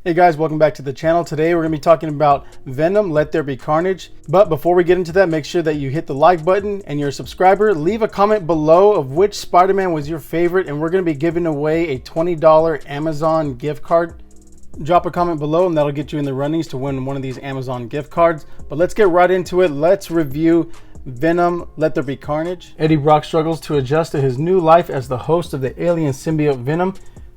Hey guys, welcome back to the channel. Today we're going to be talking about Venom Let There Be Carnage. But before we get into that, make sure that you hit the like button and you're a subscriber. Leave a comment below of which Spider-Man was your favorite, and we're going to be giving away a $20 Amazon gift card. Drop a comment below and that'll get you in the runnings to win one of these Amazon gift cards. But let's get right into it. Let's review Venom Let There Be Carnage. Eddie Brock struggles to adjust to his new life as the host of the alien symbiote Venom,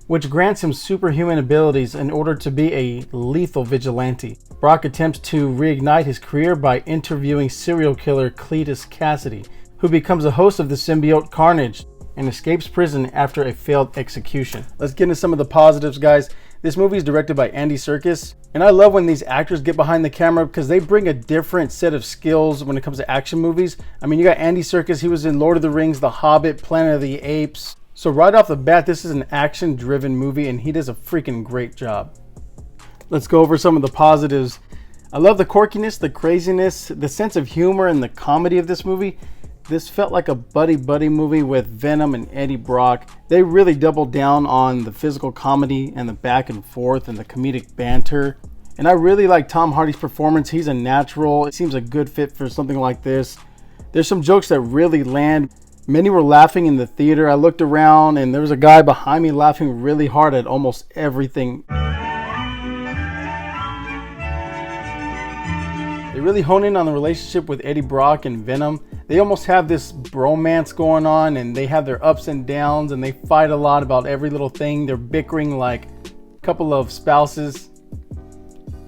which grants him superhuman abilities in order to be a lethal vigilante. Brock attempts to reignite his career by interviewing serial killer Cletus Cassidy, who becomes the host of the symbiote Carnage and escapes prison after a failed execution. Let's get into some of the positives, guys. This movie is directed by Andy Serkis, and I love when these actors get behind the camera because they bring a different set of skills when it comes to action movies. I mean, you got Andy Serkis, he was in Lord of the Rings, The Hobbit, Planet of the Apes. So right off the bat, this is an action-driven movie, and he does a freaking great job. Let's go over some of the positives. I love the quirkiness, the craziness, the sense of humor, and the comedy of this movie. This felt like a buddy movie with Venom and Eddie Brock. They really doubled down on the physical comedy and the back and forth and the comedic banter. And I really like Tom Hardy's performance. He's a natural. It seems a good fit for something like this. There's some jokes that really land. Many were laughing in the theater. I looked around and there was a guy behind me laughing really hard at almost everything. They really hone in on the relationship with Eddie Brock and Venom. They almost have this bromance going on, and they have their ups and downs, and they fight a lot about every little thing. They're bickering like a couple of spouses.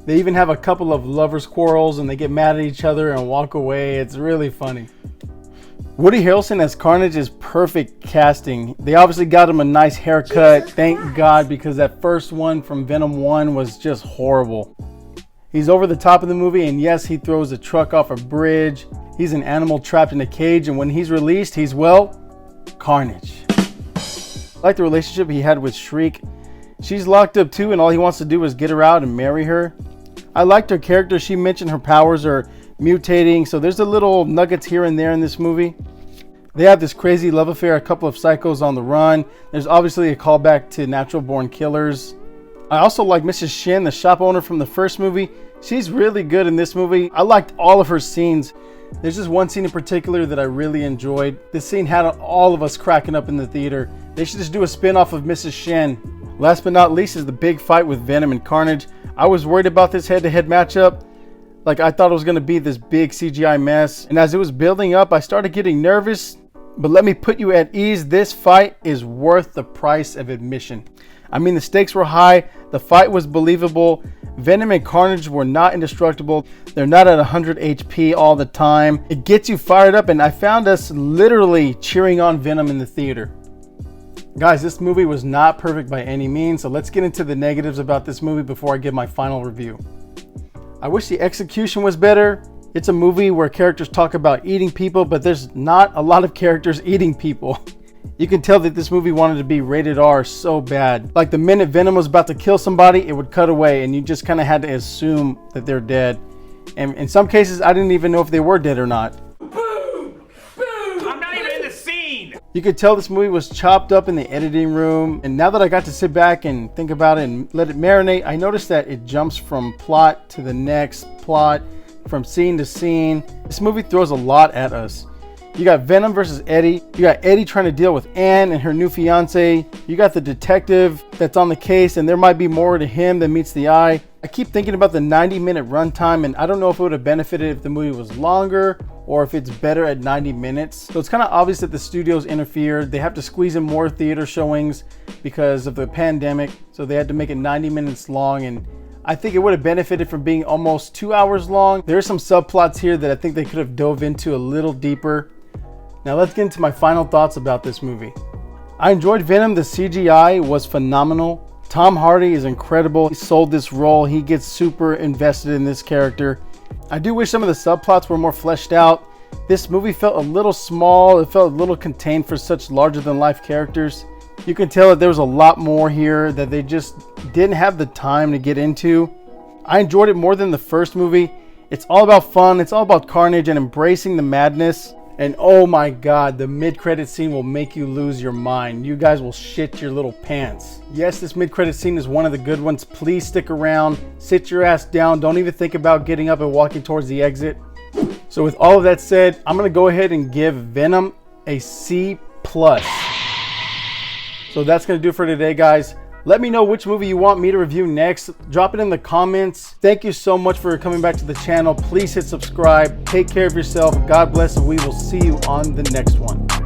They even have a couple of lovers' quarrels, and they get mad at each other and walk away. It's really funny. Woody Harrelson as Carnage is perfect casting. They obviously got him a nice haircut. Thank God, because that first one from Venom 1 was just horrible. He's over the top of the movie, and yes, he throws a truck off a bridge. He's an animal trapped in a cage, and when he's released, he's, well, Carnage. I like the relationship he had with Shriek. She's locked up too, and all he wants to do is get her out and marry her. I liked her character. She mentioned her powers are mutating, so there's a little nuggets here and there in this movie. They have this crazy love affair, a couple of psychos on the run. There's obviously a callback to Natural Born Killers. I also like Mrs. Shin, the shop owner from the first movie. She's really good in this movie. I liked all of her scenes. There's just one scene in particular that I really enjoyed. This scene had all of us cracking up in the theater. They should just do a spin-off of Mrs. Shin. Last but not least is the big fight with Venom and Carnage. I was worried about this head-to-head matchup. Like, I thought it was going to be this big CGI mess. And as it was building up, I started getting nervous. But let me put you at ease. This fight is worth the price of admission. I mean, the stakes were high. The fight was believable. Venom and Carnage were not indestructible. They're not at 100 HP all the time. It gets you fired up, and I found us literally cheering on Venom in the theater. Guys, this movie was not perfect by any means, so let's get into the negatives about this movie before I give my final review. I wish the execution was better. It's a movie where characters talk about eating people, but there's not a lot of characters eating people. You can tell that this movie wanted to be rated R so bad. Like, the minute Venom was about to kill somebody, it would cut away, and you just kind of had to assume that they're dead. And in some cases, I didn't even know if they were dead or not. Boom! Boom! I'm not even in the scene! You could tell this movie was chopped up in the editing room. And now that I got to sit back and think about it and let it marinate, I noticed that it jumps from plot to the next plot, from scene to scene. This movie throws a lot at us. You got Venom versus Eddie. You got Eddie trying to deal with Anne and her new fiance. You got the detective that's on the case, and there might be more to him than meets the eye. I keep thinking about the 90-minute runtime, and I don't know if it would have benefited if the movie was longer or if it's better at 90 minutes. So it's kind of obvious that the studios interfered. They have to squeeze in more theater showings because of the pandemic. So they had to make it 90 minutes long, and I think it would have benefited from being almost 2 hours long. There are some subplots here that I think they could have dove into a little deeper. Now let's get into my final thoughts about this movie. I enjoyed Venom. The CGI was phenomenal. Tom Hardy is incredible. He sold this role. He gets super invested in this character. I do wish some of the subplots were more fleshed out. This movie felt a little small. It felt a little contained for such larger-than-life characters. You can tell that there was a lot more here that they just didn't have the time to get into. I enjoyed it more than the first movie. It's all about fun. It's all about Carnage and embracing the madness. And oh my god, the mid-credit scene will make you lose your mind. You guys will shit your little pants. Yes, this mid-credit scene is one of the good ones. Please stick around, sit your ass down, don't even think about getting up and walking towards the exit. So with all of that said, I'm gonna go ahead and give Venom a C+. So that's gonna do it for today, guys. Let me know which movie you want me to review next. Drop it in the comments. Thank you so much for coming back to the channel. Please hit subscribe. Take care of yourself. God bless, and we will see you on the next one.